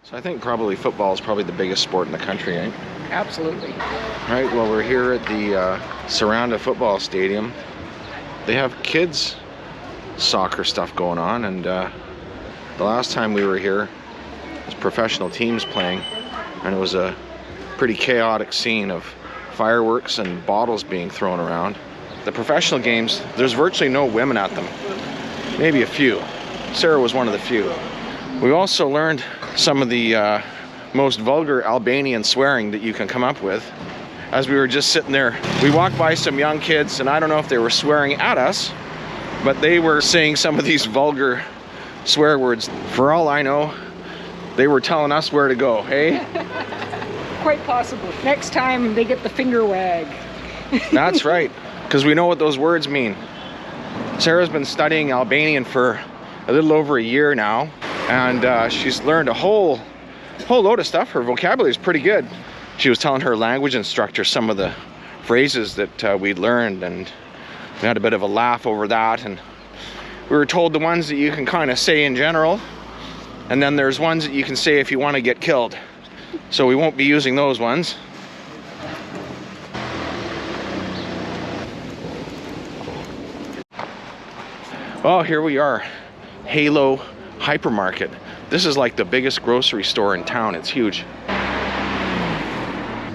So I think probably football is probably the biggest sport in the country, right? Absolutely. All right, well, we're here at the Saranda football stadium. They have kids soccer stuff going on, and the last time we were here, it was professional teams playing, and it was a pretty chaotic scene of fireworks and bottles being thrown around. The professional games, there's virtually no women at them. Maybe a few. Sarah was one of the few. We also learned some of the most vulgar Albanian swearing that you can come up with. As we were just sitting there, we walked by some young kids, and I don't know if they were swearing at us, but they were saying some of these vulgar swear words. For all I know, they were telling us where to go, hey? Quite possible. Next time they get the finger wag. That's right, because we know what those words mean. Sarah's been studying Albanian for a little over a year now, and she's learned a whole load of stuff. Her vocabulary is pretty good. She was telling her language instructor some of the phrases that we'd learned, and we had a bit of a laugh over that. And we were told the ones that you can kind of say in general, and then there's ones that you can say if you want to get killed. So we won't be using those ones. Oh, here we are, Halo Hypermarket. This is like the biggest grocery store in town. It's huge.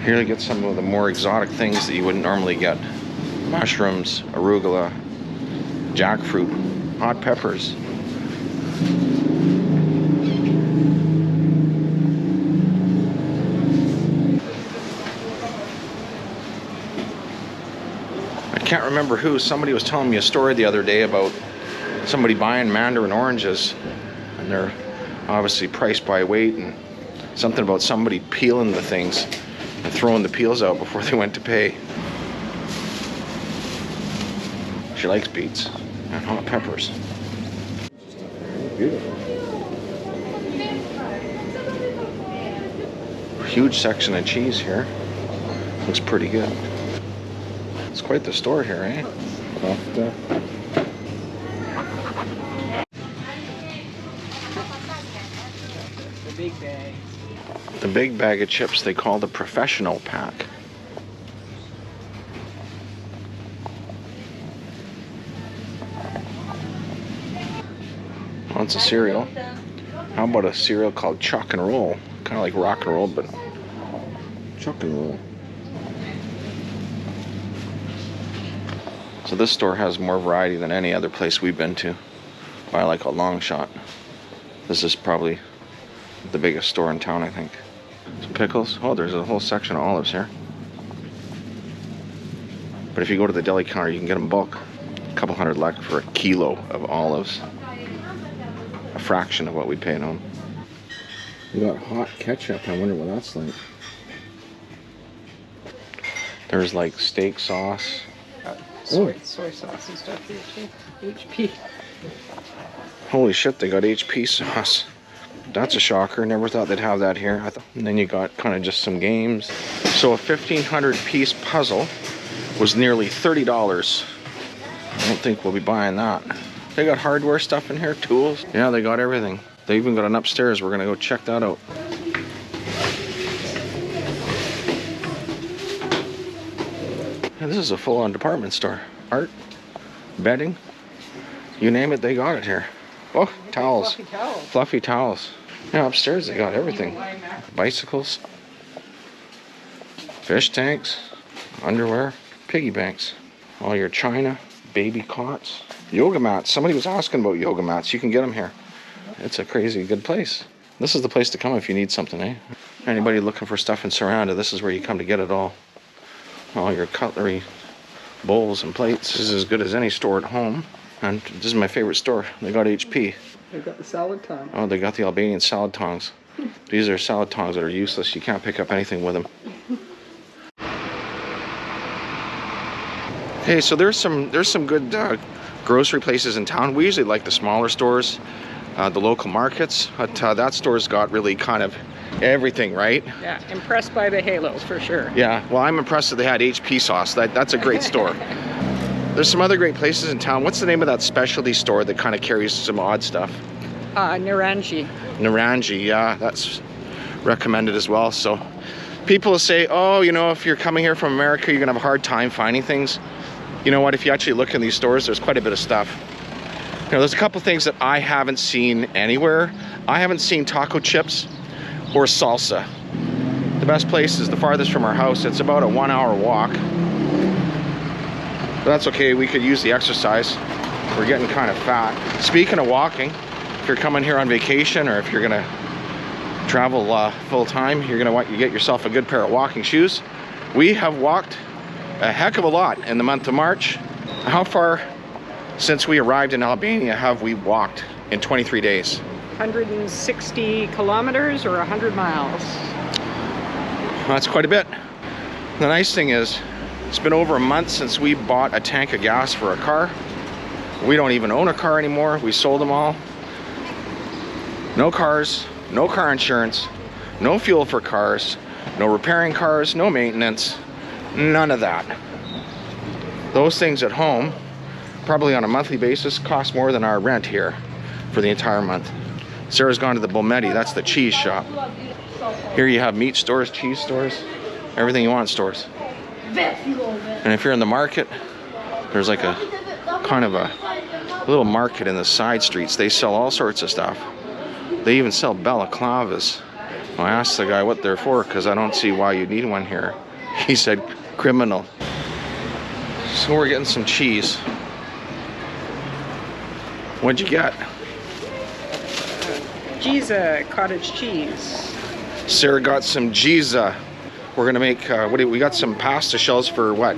Here you get some of the more exotic things that you wouldn't normally get. Mushrooms, arugula, jackfruit, hot peppers. I can't remember who. Somebody was telling me a story the other day about somebody buying mandarin oranges, and they're obviously priced by weight, and something about somebody peeling the things and throwing the peels out before they went to pay. She likes beets and hot peppers. Beautiful. Huge section of cheese here. Looks pretty good. It's quite the store here, eh? The big bag. The big bag of chips they call the professional pack. Well, it's a cereal. How about a cereal called Chock and Roll? Kind of like rock and roll, but Chock and Roll. So this store has more variety than any other place we've been to, by like a long shot. This is probably the biggest store in town, I think. Some pickles. Oh, there's a whole section of olives here. But if you go to the deli counter, you can get them bulk. A couple hundred lek for a kilo of olives. A fraction of what we paid on. We got hot ketchup. I wonder what that's like. There's like steak sauce. Soy sauce and stuff here too. HP. Holy shit, they got HP sauce. That's a shocker. Never thought they'd have that here. And then you got kind of just some games. So a 1,500 piece puzzle was nearly $30. I don't think we'll be buying that. They got hardware stuff in here, tools. Yeah, they got everything. They even got an upstairs. We're gonna go check that out. Yeah, this is a full-on department store. Art, bedding, you name it, they got it here. Oh, towels. Fluffy towels. Fluffy towels. Yeah, upstairs they got everything. Bicycles, fish tanks, underwear, piggy banks, all your china, baby cots, yoga mats. Somebody was asking about yoga mats. You can get them here. It's a crazy good place. This is the place to come if you need something, eh? Anybody looking for stuff in Saranda, this is where you come to get it all. All your cutlery, bowls and plates. This is as good as any store at home. And this is my favorite store. They got HP. They've got the salad tongs. Oh, they got the Albanian salad tongs. These are salad tongs that are useless. You can't pick up anything with them. Hey, so there's some good grocery places in town. We usually like the smaller stores, the local markets. But that store's got really kind of everything, right? Yeah, impressed by the halos for sure. Yeah, well, I'm impressed that they had HP sauce. That's a great store. There's some other great places in town. What's the name of that specialty store that kind of carries some odd stuff? Naranji. Naranji, yeah, that's recommended as well. So people say, oh, you know, if you're coming here from America, you're gonna have a hard time finding things. You know what, if you actually look in these stores, there's quite a bit of stuff. You know, there's a couple things that I haven't seen anywhere. I haven't seen taco chips or salsa. The best place is the farthest from our house. It's about a 1 hour walk. But that's okay, we could use the exercise. We're getting kind of fat. Speaking of walking, if you're coming here on vacation or if you're gonna travel full time, you're gonna want you get yourself a good pair of walking shoes. We have walked a heck of a lot in the month of March. How far since we arrived in Albania have we walked in 23 days? 160 kilometers or 100 miles. That's quite a bit. The nice thing is, it's been over a month since we bought a tank of gas for a car. We don't even own a car anymore. We sold them all. No cars, no car insurance, no fuel for cars, no repairing cars, no maintenance, none of that. Those things at home, probably on a monthly basis, cost more than our rent here for the entire month. Sarah's gone to the Bometi, that's the cheese shop. Here you have meat stores, cheese stores, everything you want in stores. And if you're in the market, there's like a kind of a little market in the side streets. They sell all sorts of stuff. They even sell balaclavas. I asked the guy what they're for because I don't see why you need one here. He said criminal. So we're getting some cheese. What'd you get? Giza cottage cheese. Sarah got some Giza. We're gonna make, we got some pasta shells for what?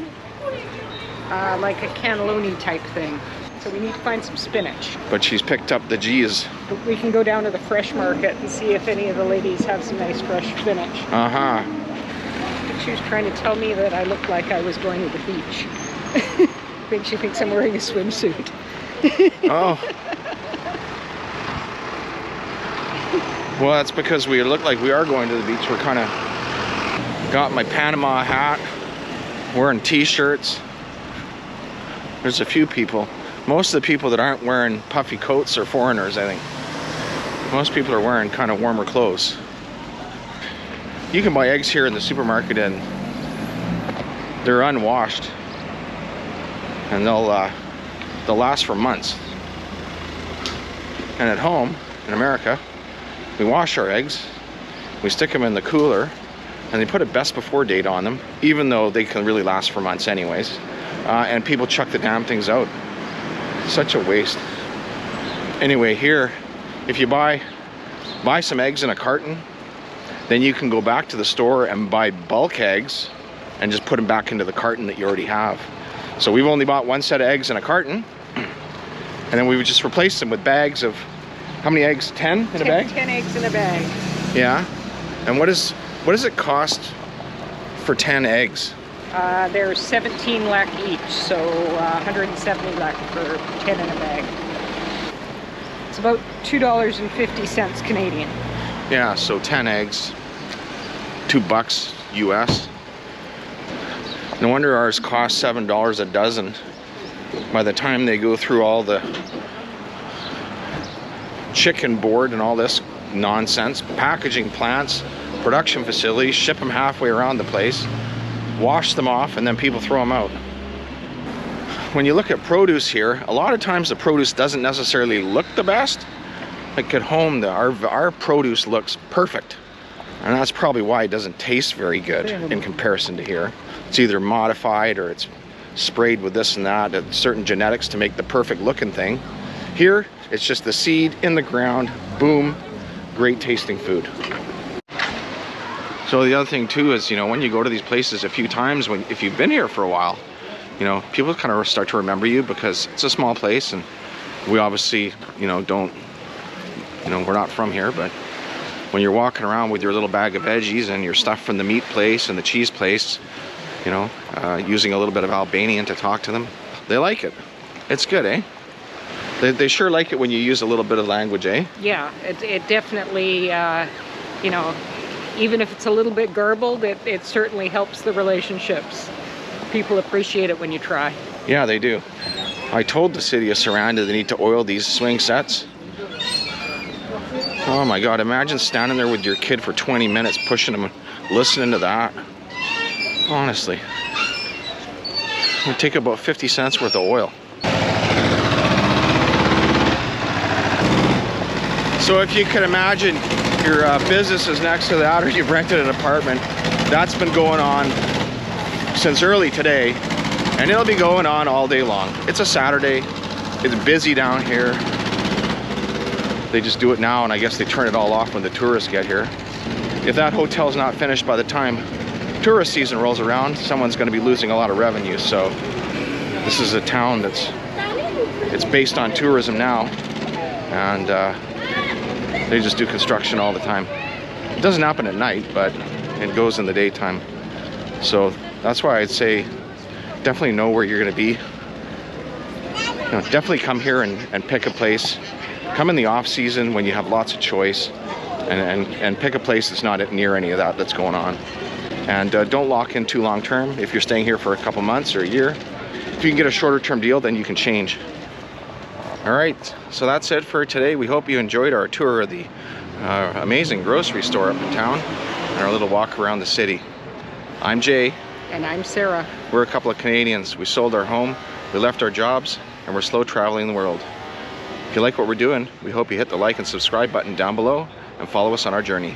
Like a cannelloni type thing. So we need to find some spinach. But she's picked up the G's. We can go down to the fresh market and see if any of the ladies have some nice fresh spinach. Uh-huh. She was trying to tell me that I looked like I was going to the beach. I think she thinks I'm wearing a swimsuit. Oh. Well, that's because we look like we are going to the beach. We're kind of got my Panama hat, wearing t-shirts. There's a few people. Most of the people that aren't wearing puffy coats are foreigners, I think. Most people are wearing kind of warmer clothes. You can buy eggs here in the supermarket and they're unwashed. And they'll last for months. And at home, in America, we wash our eggs, we stick them in the cooler, and they put a best before date on them, even though they can really last for months anyways. And people chuck the damn things out. Such a waste. Anyway, here, if you buy some eggs in a carton, then you can go back to the store and buy bulk eggs and just put them back into the carton that you already have. So we've only bought one set of eggs in a carton, and then we would just replace them with bags of, how many eggs? 10 in a bag? 10 eggs in a bag. Yeah. And what does it cost for 10 eggs? They're 17 lek each, so 170 lek for 10 in a bag. It's about $2.50 Canadian. Yeah, so 10 eggs, $2 US. No wonder ours cost $7 a dozen. By the time they go through all the chicken board and all this nonsense, packaging plants, production facilities, ship them halfway around the place, wash them off, and then people throw them out. When you look at produce here, a lot of times the produce doesn't necessarily look the best. Like at home, our produce looks perfect. And that's probably why it doesn't taste very good in comparison to here. It's either modified or it's sprayed with this and that, certain genetics to make the perfect looking thing. Here, it's just the seed in the ground, boom, great tasting food. So the other thing too is, you know, when you go to these places a few times, if you've been here for a while, you know, people kind of start to remember you because it's a small place, and we obviously, you know, we're not from here, but when you're walking around with your little bag of veggies and your stuff from the meat place and the cheese place, you know, using a little bit of Albanian to talk to them, they like it. It's good, eh? They sure like it when you use a little bit of language, eh? Yeah, it definitely, you know, even if it's a little bit garbled, it certainly helps the relationships. People appreciate it when you try. Yeah, they do. I told the city of Saranda they need to oil these swing sets. Oh my God, imagine standing there with your kid for 20 minutes, pushing them, listening to that. Honestly. It would take about 50 cents worth of oil. So if you could imagine your business is next to that, or you've rented an apartment, that's been going on since early today, and it'll be going on all day long. It's a Saturday, it's busy down here. They just do it now, and I guess they turn it all off when the tourists get here. If that hotel's not finished by the time tourist season rolls around, someone's going to be losing a lot of revenue. So this is a town it's based on tourism now, and they just do construction all the time. It doesn't happen at night, but it goes in the daytime. So that's why I'd say definitely know where you're going to be. You know, definitely come here and pick a place. Come in the off season when you have lots of choice, and pick a place that's not near any of that's going on. And don't lock in too long term. If you're staying here for a couple months or a year, if you can get a shorter term deal, then you can change. All right, so that's it for today. We hope you enjoyed our tour of the amazing grocery store up in town and our little walk around the city. I'm Jay. And I'm Sarah. We're a couple of Canadians. We sold our home, we left our jobs, and we're slow traveling the world. If you like what we're doing, we hope you hit the like and subscribe button down below and follow us on our journey.